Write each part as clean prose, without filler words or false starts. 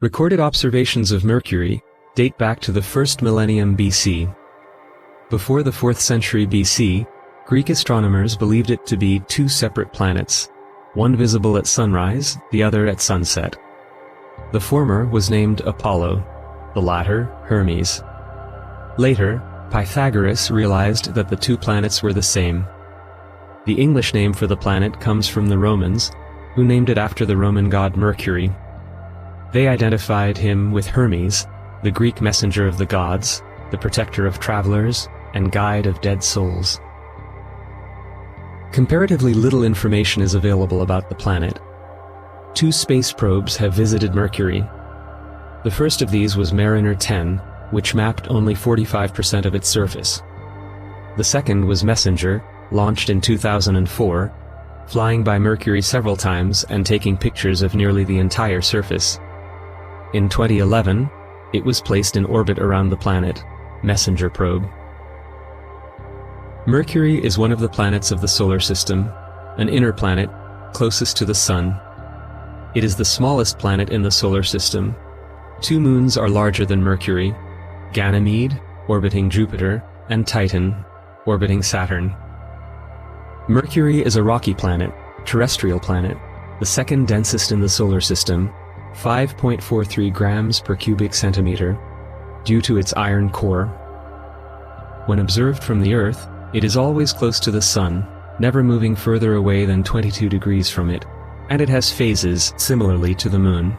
Recorded observations of Mercury date back to the 1st millennium BC. Before the 4th century BC, Greek astronomers believed it to be two separate planets, one visible at sunrise, the other at sunset. The former was named Apollo, the latter Hermes. Later, Pythagoras realized that the two planets were the same. The English name for the planet comes from the Romans, who named it after the Roman god Mercury. They identified him with Hermes, the Greek messenger of the gods, the protector of travelers, and guide of dead souls. Comparatively little information is available about the planet. Two space probes have visited Mercury. The first of these was Mariner 10, which mapped only 45% of its surface. The second was Messenger, launched in 2004, flying by Mercury several times and taking pictures of nearly the entire surface. In 2011, it was placed in orbit around the planet, Messenger probe. Mercury is one of the planets of the solar system, an inner planet, closest to the Sun. It is the smallest planet in the solar system. Two moons are larger than Mercury: Ganymede, orbiting Jupiter, and Titan, orbiting Saturn. Mercury is a rocky planet, terrestrial planet, the second densest in the solar system, 5.43 grams per cubic centimeter, due to its iron core. When observed from the Earth, it is always close to the Sun, never moving further away than 22 degrees from it, and it has phases similarly to the Moon.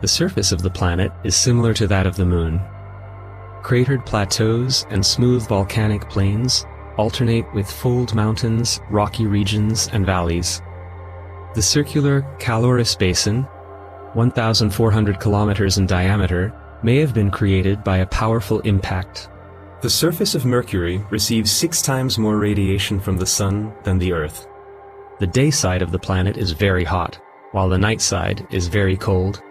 The surface of the planet is similar to that of the Moon. Cratered plateaus and smooth volcanic plains alternate with fold mountains, rocky regions, and valleys. The circular Caloris Basin, 1,400 kilometers in diameter, may have been created by a powerful impact. The surface of Mercury receives 6 times more radiation from the Sun than the Earth. The day side of the planet is very hot, while the night side is very cold.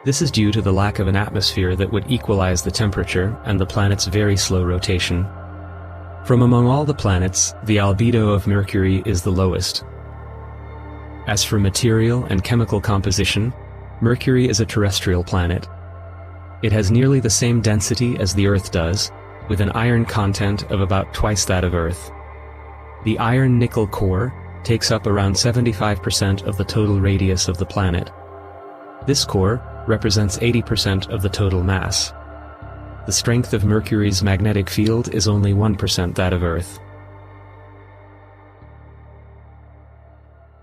This is due to the lack of an atmosphere that would equalize the temperature and the planet's very slow rotation. From among all the planets, the albedo of Mercury is the lowest. As for material and chemical composition, Mercury is a terrestrial planet. It has nearly the same density as the Earth does, with an iron content of about twice that of Earth. The iron-nickel core takes up around 75% of the total radius of the planet. This core represents 80% of the total mass. The strength of Mercury's magnetic field is only 1% that of Earth.